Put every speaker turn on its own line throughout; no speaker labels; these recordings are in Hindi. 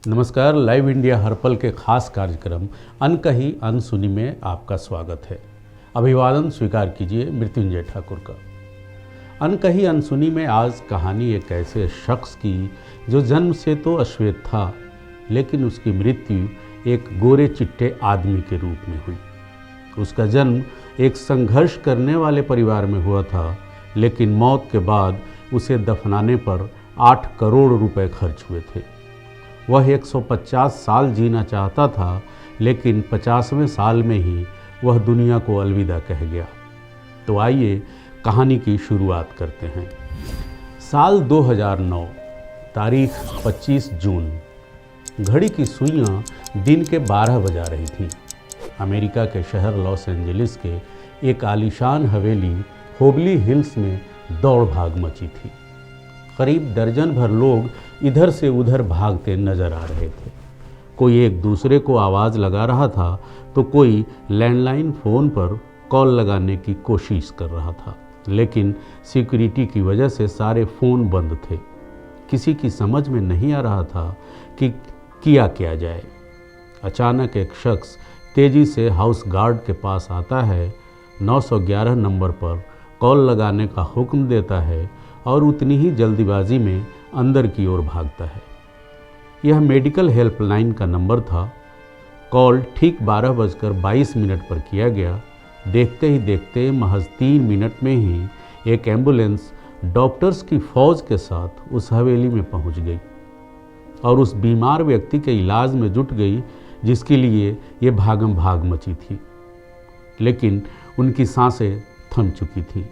नमस्कार। लाइव इंडिया हर पल के खास कार्यक्रम अनकही अनसुनी में आपका स्वागत है। अभिवादन स्वीकार कीजिए मृत्युंजय ठाकुर का। अनकही अनसुनी में आज कहानी एक ऐसे शख्स की जो जन्म से तो अश्वेत था, लेकिन उसकी मृत्यु एक गोरे चिट्टे आदमी के रूप में हुई। उसका जन्म एक संघर्ष करने वाले परिवार में हुआ था, लेकिन मौत के बाद उसे दफनाने पर 8 करोड़ रुपए खर्च हुए थे। वह 150 साल जीना चाहता था, लेकिन 50वें साल में ही वह दुनिया को अलविदा कह गया। तो आइए कहानी की शुरुआत करते हैं। साल 2009, तारीख 25 जून। घड़ी की सुइयां दिन के 12 बजा रही थीं। अमेरिका के शहर लॉस एंजलिस के एक आलीशान हवेली होबली हिल्स में दौड़ भाग मची थी। करीब दर्जन भर लोग इधर से उधर भागते नजर आ रहे थे। कोई एक दूसरे को आवाज़ लगा रहा था तो कोई लैंडलाइन फ़ोन पर कॉल लगाने की कोशिश कर रहा था, लेकिन सिक्योरिटी की वजह से सारे फ़ोन बंद थे। किसी की समझ में नहीं आ रहा था कि किया क्या जाए। अचानक एक शख्स तेज़ी से हाउस गार्ड के पास आता है, 911 नंबर पर कॉल लगाने का हुक्म देता है और उतनी ही जल्दीबाजी में अंदर की ओर भागता है। यह मेडिकल हेल्पलाइन का नंबर था। कॉल ठीक 12:22 पर किया गया। देखते ही देखते महज 3 मिनट में ही एक एम्बुलेंस डॉक्टर्स की फ़ौज के साथ उस हवेली में पहुंच गई और उस बीमार व्यक्ति के इलाज में जुट गई, जिसके लिए ये भागम भाग मची थी। लेकिन उनकी सांसें थम चुकी थीं।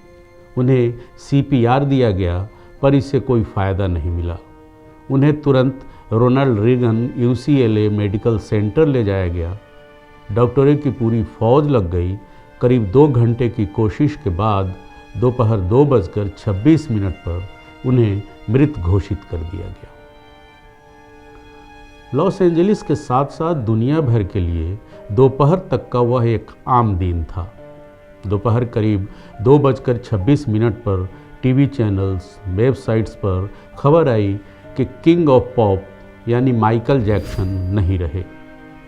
उन्हें CPR दिया गया, पर इससे कोई फ़ायदा नहीं मिला। उन्हें तुरंत Ronald Reagan UCLA Medical Center ले जाया गया। डॉक्टरों की पूरी फ़ौज लग गई। करीब 2 घंटे की कोशिश के बाद दोपहर 2:26 पर उन्हें मृत घोषित कर दिया गया। लॉस एंजलिस के साथ साथ दुनिया भर के लिए दोपहर तक का वह एक आम दिन था। दोपहर करीब 2:26 पर टीवी चैनल्स, वेबसाइट्स पर खबर आई कि किंग ऑफ पॉप यानी माइकल जैक्सन नहीं रहे।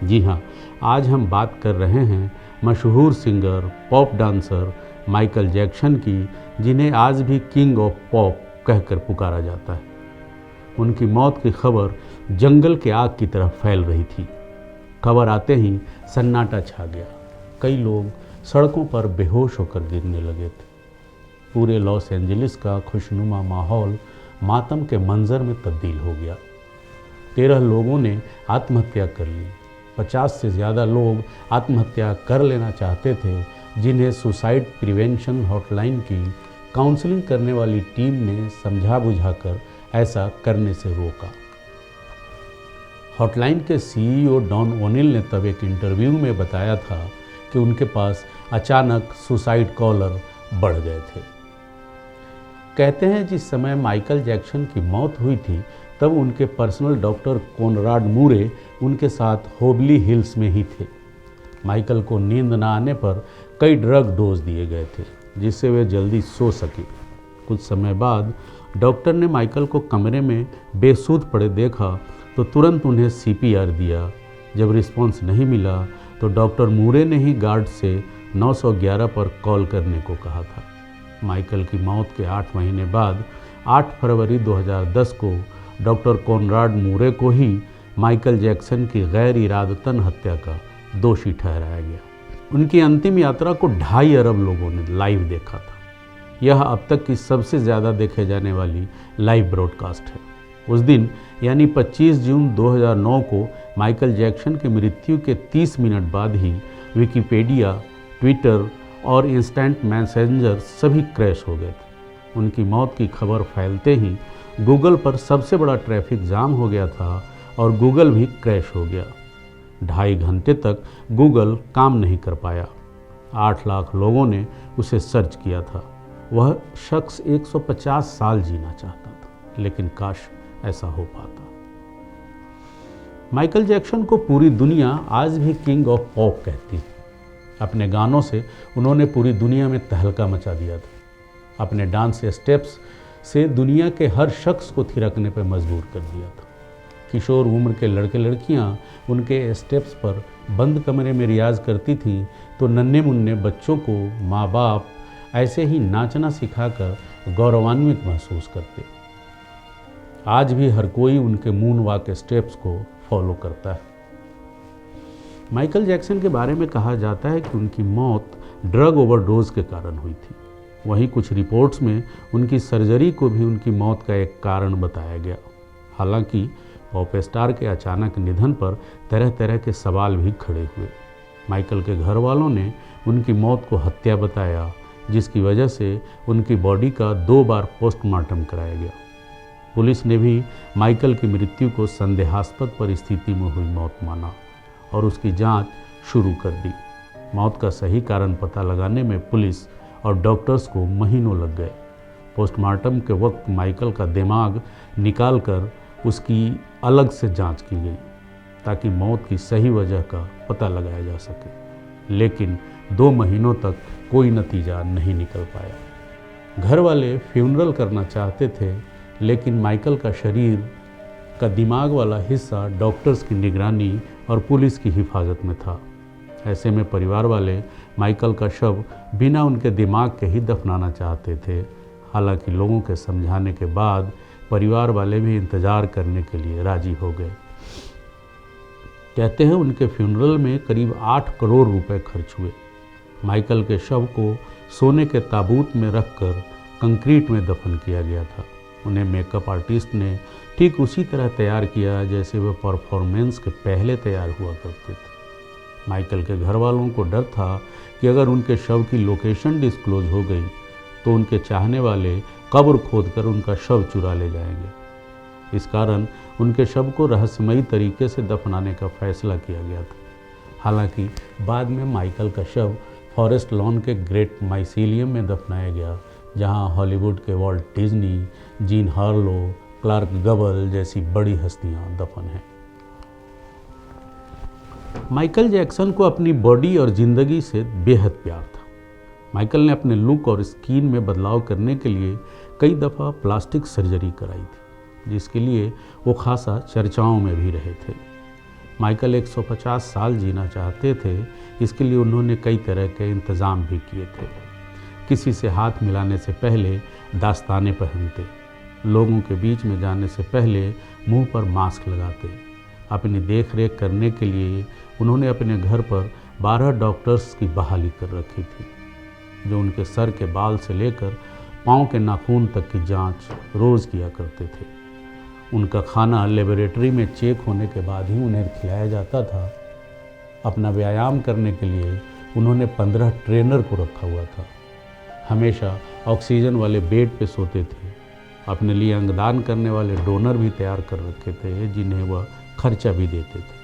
जी हाँ, आज हम बात कर रहे हैं मशहूर singer, pop dancer Michael Jackson की, जिन्हें आज भी किंग ऑफ पॉप कहकर पुकारा जाता है। उनकी मौत की खबर जंगल के आग की तरह फैल रही थी। खबर आते ही सन्नाटा छा गया। कई लोग सड़कों पर बेहोश होकर गिरने लगे थे। पूरे लॉस एंजलिस का खुशनुमा माहौल मातम के मंजर में तब्दील हो गया। 13 लोगों ने आत्महत्या कर ली। 50 से ज़्यादा लोग आत्महत्या कर लेना चाहते थे, जिन्हें सुसाइड प्रिवेंशन हॉटलाइन की काउंसलिंग करने वाली टीम ने समझा बुझाकर ऐसा करने से रोका। हॉटलाइन के CEO डॉन ओनिल ने तब एक इंटरव्यू में बताया था कि उनके पास अचानक सुसाइड कॉलर बढ़ गए थे। कहते हैं जिस समय माइकल जैक्सन की मौत हुई थी, तब उनके पर्सनल डॉक्टर कोनराड मूरे उनके साथ होबली हिल्स में ही थे। माइकल को नींद न आने पर कई ड्रग डोज दिए गए थे, जिससे वे जल्दी सो सके। कुछ समय बाद डॉक्टर ने माइकल को कमरे में बेसुध पड़े देखा तो तुरंत उन्हें CPR दिया। जब रिस्पॉन्स नहीं मिला तो डॉक्टर मूरे ने ही गार्ड से 911 पर कॉल करने को कहा था। माइकल की मौत के 8 महीने बाद 8 फरवरी 2010 को डॉक्टर कोनराड मूरे को ही माइकल जैक्सन की गैर इरादतन हत्या का दोषी ठहराया गया। उनकी अंतिम यात्रा को 2.5 अरब लोगों ने लाइव देखा था। यह अब तक की सबसे ज़्यादा देखे जाने वाली लाइव ब्रॉडकास्ट है। उस दिन यानी 25 जून 2009 को माइकल जैक्सन की मृत्यु के 30 मिनट बाद ही विकिपीडिया, ट्विटर और इंस्टेंट मैसेंजर सभी क्रैश हो गए थे। उनकी मौत की खबर फैलते ही गूगल पर सबसे बड़ा ट्रैफिक जाम हो गया था और गूगल भी क्रैश हो गया। 2.5 घंटे तक गूगल काम नहीं कर पाया। 8 लाख लोगों ने उसे सर्च किया था। वह शख्स 150 साल जीना चाहता था, लेकिन काश ऐसा हो पाता। माइकल जैक्सन को पूरी दुनिया आज भी किंग ऑफ पॉप कहती है। अपने गानों से उन्होंने पूरी दुनिया में तहलका मचा दिया था। अपने डांस स्टेप्स से दुनिया के हर शख्स को थिरकने पर मजबूर कर दिया था। किशोर उम्र के लड़के लड़कियां उनके स्टेप्स पर बंद कमरे में रियाज करती थीं तो नन्हे मुन्ने बच्चों को माँ बाप ऐसे ही नाचना सिखाकर गौरवान्वित महसूस करते। आज भी हर कोई उनके मून वॉक स्टेप्स को फॉलो करता है। माइकल जैक्सन के बारे में कहा जाता है कि उनकी मौत ड्रग ओवरडोज के कारण हुई थी। वहीं कुछ रिपोर्ट्स में उनकी सर्जरी को भी उनकी मौत का एक कारण बताया गया। हालांकि पॉप स्टार के अचानक निधन पर तरह तरह के सवाल भी खड़े हुए। माइकल के घर वालों ने उनकी मौत को हत्या बताया, जिसकी वजह से उनकी बॉडी का 2 बार पोस्टमार्टम कराया गया। पुलिस ने भी माइकल की मृत्यु को संदेहास्पद परिस्थिति में हुई मौत माना और उसकी जांच शुरू कर दी। मौत का सही कारण पता लगाने में पुलिस और डॉक्टर्स को महीनों लग गए। पोस्टमार्टम के वक्त माइकल का दिमाग निकालकर उसकी अलग से जांच की गई ताकि मौत की सही वजह का पता लगाया जा सके, लेकिन 2 महीनों तक कोई नतीजा नहीं निकल पाया। घर वाले फ्यूनरल करना चाहते थे, लेकिन माइकल का शरीर का दिमाग वाला हिस्सा डॉक्टर्स की निगरानी और पुलिस की हिफाजत में था। ऐसे में परिवार वाले माइकल का शव बिना उनके दिमाग के ही दफनाना चाहते थे। हालांकि लोगों के समझाने के बाद परिवार वाले भी इंतज़ार करने के लिए राजी हो गए। कहते हैं उनके फ्यूनरल में करीब 8 करोड़ रुपए खर्च हुए। माइकल के शव को सोने के ताबूत में रखकर कंक्रीट में दफन किया गया था। उन्हें मेकअप आर्टिस्ट ने ठीक उसी तरह तैयार किया जैसे वे परफॉर्मेंस के पहले तैयार हुआ करते थे। माइकल के घर वालों को डर था कि अगर उनके शव की लोकेशन डिस्क्लोज हो गई तो उनके चाहने वाले कब्र खोदकर उनका शव चुरा ले जाएंगे। इस कारण उनके शव को रहस्यमयी तरीके से दफनाने का फैसला किया गया था। हालांकि बाद में माइकल का शव फॉरेस्ट लॉन के ग्रेट माइसीलियम में दफनाया गया, जहां हॉलीवुड के Walt Disney, Jean Harlow, Clark Gable जैसी बड़ी हस्तियां दफन हैं। माइकल जैक्सन को अपनी बॉडी और ज़िंदगी से बेहद प्यार था। माइकल ने अपने लुक और स्किन में बदलाव करने के लिए कई दफ़ा प्लास्टिक सर्जरी कराई थी, जिसके लिए वो खासा चर्चाओं में भी रहे थे। माइकल 150 साल जीना चाहते थे, इसके लिए उन्होंने कई तरह के इंतज़ाम भी किए थे। किसी से हाथ मिलाने से पहले दास्ताने पहनते, लोगों के बीच में जाने से पहले मुंह पर मास्क लगाते। अपनी देख रेख करने के लिए उन्होंने अपने घर पर 12 डॉक्टर्स की बहाली कर रखी थी, जो उनके सर के बाल से लेकर पाँव के नाखून तक की जांच रोज़ किया करते थे। उनका खाना लेबोरेटरी में चेक होने के बाद ही उन्हें खिलाया जाता था। अपना व्यायाम करने के लिए उन्होंने 15 ट्रेनर को रखा हुआ था। हमेशा ऑक्सीजन वाले बेड पे सोते थे। अपने लिए अंगदान करने वाले डोनर भी तैयार कर रखे थे, जिन्हें वह खर्चा भी देते थे,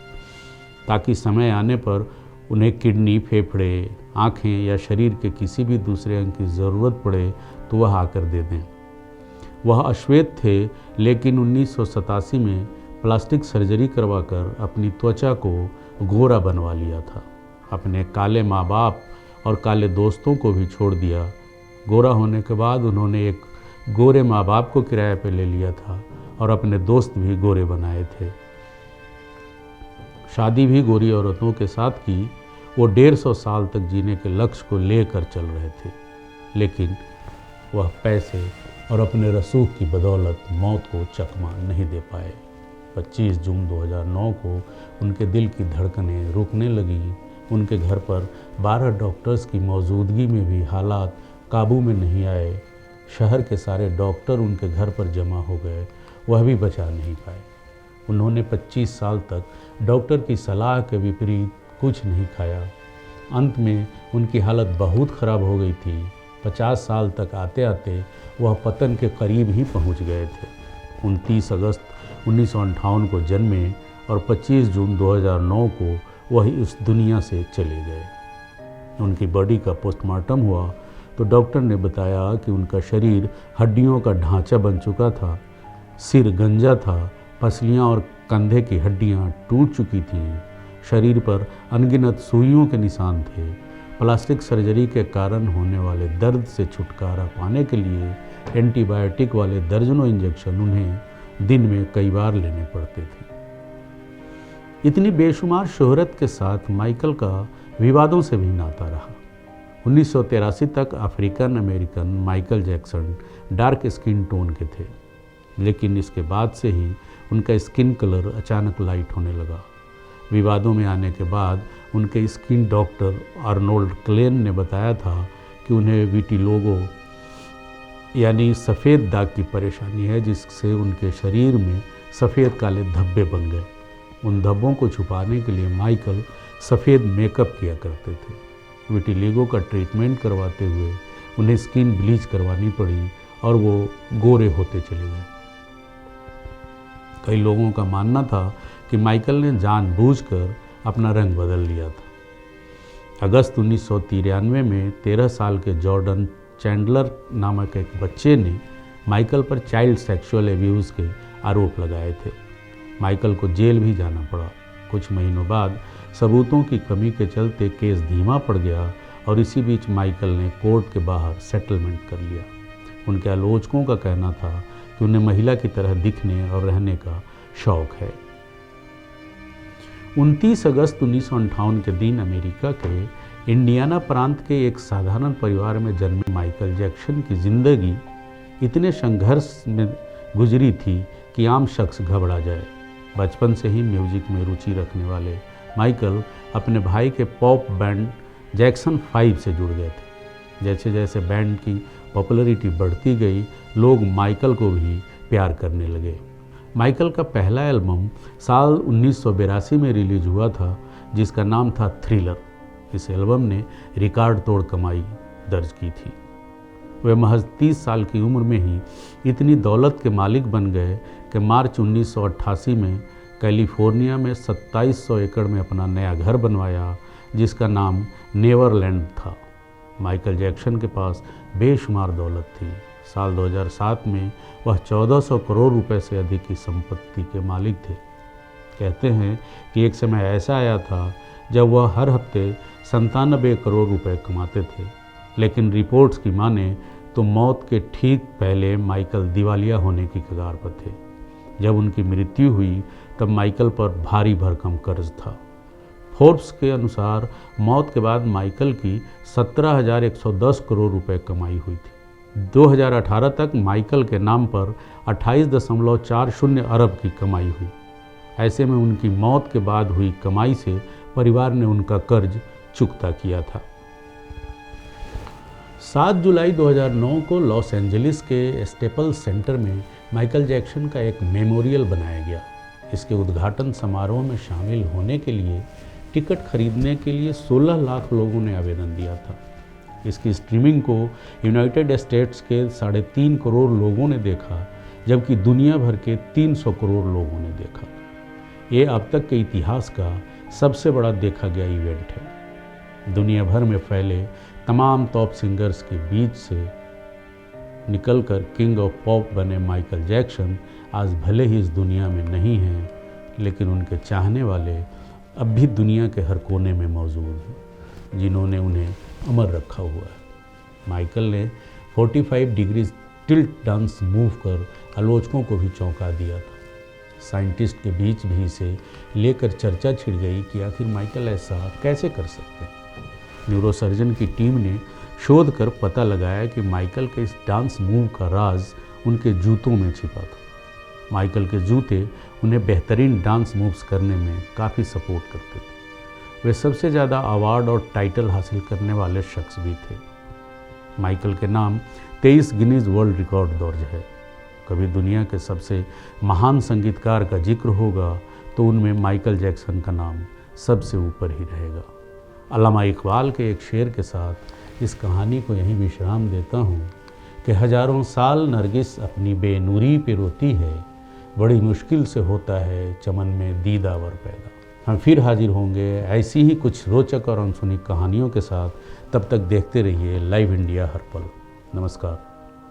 ताकि समय आने पर उन्हें किडनी, फेफड़े, आँखें या शरीर के किसी भी दूसरे अंग की ज़रूरत पड़े तो वह आकर दे दें। वह अश्वेत थे, लेकिन 1987 में प्लास्टिक सर्जरी करवाकर अपनी त्वचा को गोरा बनवा लिया था। अपने काले माँ बाप और काले दोस्तों को भी छोड़ दिया। गोरा होने के बाद उन्होंने एक गोरे माँ बाप को किराए पर ले लिया था और अपने दोस्त भी गोरे बनाए थे। शादी भी गोरी औरतों के साथ की। वो 150 साल तक जीने के लक्ष्य को लेकर चल रहे थे, लेकिन वह पैसे और अपने रसूख की बदौलत मौत को चकमा नहीं दे पाए। 25 जून 2009 को उनके दिल की धड़कनें रुकने लगी। उनके घर पर 12 डॉक्टर्स की मौजूदगी में भी हालात काबू में नहीं आए। शहर के सारे डॉक्टर उनके घर पर जमा हो गए, वह भी बचा नहीं पाए। उन्होंने 25 साल तक डॉक्टर की सलाह के विपरीत कुछ नहीं खाया। अंत में उनकी हालत बहुत ख़राब हो गई थी। 50 साल तक आते आते वह पतन के करीब ही पहुंच गए थे। 29 अगस्त 1958 को जन्मे और 25 जून 2009 को वही उस दुनिया से चले गए। उनकी बॉडी का पोस्टमार्टम हुआ तो डॉक्टर ने बताया कि उनका शरीर हड्डियों का ढांचा बन चुका था। सिर गंजा था, पसलियाँ और कंधे की हड्डियाँ टूट चुकी थीं। शरीर पर अनगिनत सुइयों के निशान थे। प्लास्टिक सर्जरी के कारण होने वाले दर्द से छुटकारा पाने के लिए एंटीबायोटिक वाले दर्जनों इंजेक्शन उन्हें दिन में कई बार लेने पड़ते थे। इतनी बेशुमार शोहरत के साथ माइकल का विवादों से भी नाता रहा। 1983 तक African American Michael Jackson dark skin tone के थे, लेकिन इसके बाद से ही उनका स्किन कलर अचानक लाइट होने लगा। विवादों में आने के बाद उनके स्किन डॉक्टर आर्नोल्ड क्लेन ने बताया था कि उन्हें विटिलोगो यानी सफ़ेद दाग की परेशानी है, जिससे उनके शरीर में सफ़ेद काले धब्बे बन गए। उन धब्बों को छुपाने के लिए माइकल सफ़ेद मेकअप किया करते थे। विटिलिगो का ट्रीटमेंट करवाते हुए उन्हें स्किन ब्लीच करवानी पड़ी और वो गोरे होते चले गए। कई लोगों का मानना था कि माइकल ने जानबूझकर अपना रंग बदल लिया था। अगस्त 1993 में 13 साल के जॉर्डन चैंडलर नामक एक बच्चे ने माइकल पर चाइल्ड सेक्सुअल एब्यूज़ के आरोप लगाए थे। माइकल को जेल भी जाना पड़ा। कुछ महीनों बाद सबूतों की कमी के चलते केस धीमा पड़ गया और इसी बीच माइकल ने कोर्ट के बाहर सेटलमेंट कर लिया। उनके आलोचकों का कहना था कि उन्हें महिला की तरह दिखने और रहने का शौक है। 29 अगस्त 1958 के दिन अमेरिका के इंडियाना प्रांत के एक साधारण परिवार में जन्मे माइकल जैक्सन की ज़िंदगी इतने संघर्ष में गुजरी थी कि आम शख्स घबरा जाए। बचपन से ही म्यूजिक में रुचि रखने वाले माइकल अपने भाई के पॉप बैंड जैक्सन 5 से जुड़ गए थे। जैसे जैसे बैंड की पॉपुलैरिटी बढ़ती गई, लोग माइकल को भी प्यार करने लगे। माइकल का पहला एल्बम साल 1982 में रिलीज हुआ था, जिसका नाम था थ्रिलर। इस एल्बम ने रिकॉर्ड तोड़ कमाई दर्ज की थी। वे महज 30 साल की उम्र में ही इतनी दौलत के मालिक बन गए कि मार्च 1988 में कैलिफोर्निया में 2700 एकड़ में अपना नया घर बनवाया, जिसका नाम नेवरलैंड था। माइकल जैक्सन के पास बेशुमार दौलत थी। साल 2007 में वह 1400 करोड़ रुपए से अधिक की संपत्ति के मालिक थे। कहते हैं कि एक समय ऐसा आया था जब वह हर हफ्ते 97 करोड़ रुपए कमाते थे, लेकिन रिपोर्ट्स की माने तो मौत के ठीक पहले माइकल दिवालिया होने की कगार पर थे। जब उनकी मृत्यु हुई तब माइकल पर भारी भरकम कर्ज था। फोर्ब्स के अनुसार मौत के बाद माइकल की 17,110 करोड़ रुपए कमाई हुई थी। 2018 तक माइकल के नाम पर 28.40 अरब की कमाई हुई। ऐसे में उनकी मौत के बाद हुई कमाई से परिवार ने उनका कर्ज चुकता किया था। 7 जुलाई 2009 को लॉस एंजलिस के स्टेपल्स सेंटर में माइकल जैक्सन का एक मेमोरियल बनाया गया। इसके उद्घाटन समारोह में शामिल होने के लिए टिकट खरीदने के लिए 16 लाख लोगों ने आवेदन दिया था। इसकी स्ट्रीमिंग को यूनाइटेड स्टेट्स के 3.5 करोड़ लोगों ने देखा, जबकि दुनिया भर के 300 करोड़ लोगों ने देखा। ये अब तक के इतिहास का सबसे बड़ा देखा गया इवेंट है। दुनिया भर में फैले तमाम टॉप सिंगर्स के बीच से निकलकर किंग ऑफ पॉप बने माइकल जैक्सन आज भले ही इस दुनिया में नहीं हैं, लेकिन उनके चाहने वाले अब भी दुनिया के हर कोने में मौजूद हैं, जिन्होंने उन्हें अमर रखा हुआ है। माइकल ने 45 डिग्री टिल्ट डांस मूव कर आलोचकों को भी चौंका दिया था। साइंटिस्ट के बीच भी इसे लेकर चर्चा छिड़ गई कि आखिर माइकल ऐसा कैसे कर सकते हैं। न्यूरोसर्जन की टीम ने शोध कर पता लगाया कि माइकल के इस डांस मूव का राज उनके जूतों में छिपा था। माइकल के जूते उन्हें बेहतरीन डांस मूव्स करने में काफ़ी सपोर्ट करते थे। वे सबसे ज़्यादा अवार्ड और टाइटल हासिल करने वाले शख्स भी थे। माइकल के नाम 23 गिनीज वर्ल्ड रिकॉर्ड दर्ज है। कभी दुनिया के सबसे महान संगीतकार का जिक्र होगा तो उनमें माइकल जैक्सन का नाम सबसे ऊपर ही रहेगा। अल्लामा इकबाल के एक शेर के साथ इस कहानी को यहीं विश्राम देता हूँ कि हजारों साल नरगिस अपनी बेनूरी पे रोती है, बड़ी मुश्किल से होता है चमन में दीदावर पैदा। हम फिर हाजिर होंगे ऐसी ही कुछ रोचक और अनसुनी कहानियों के साथ। तब तक देखते रहिए लाइव इंडिया हर पल। नमस्कार।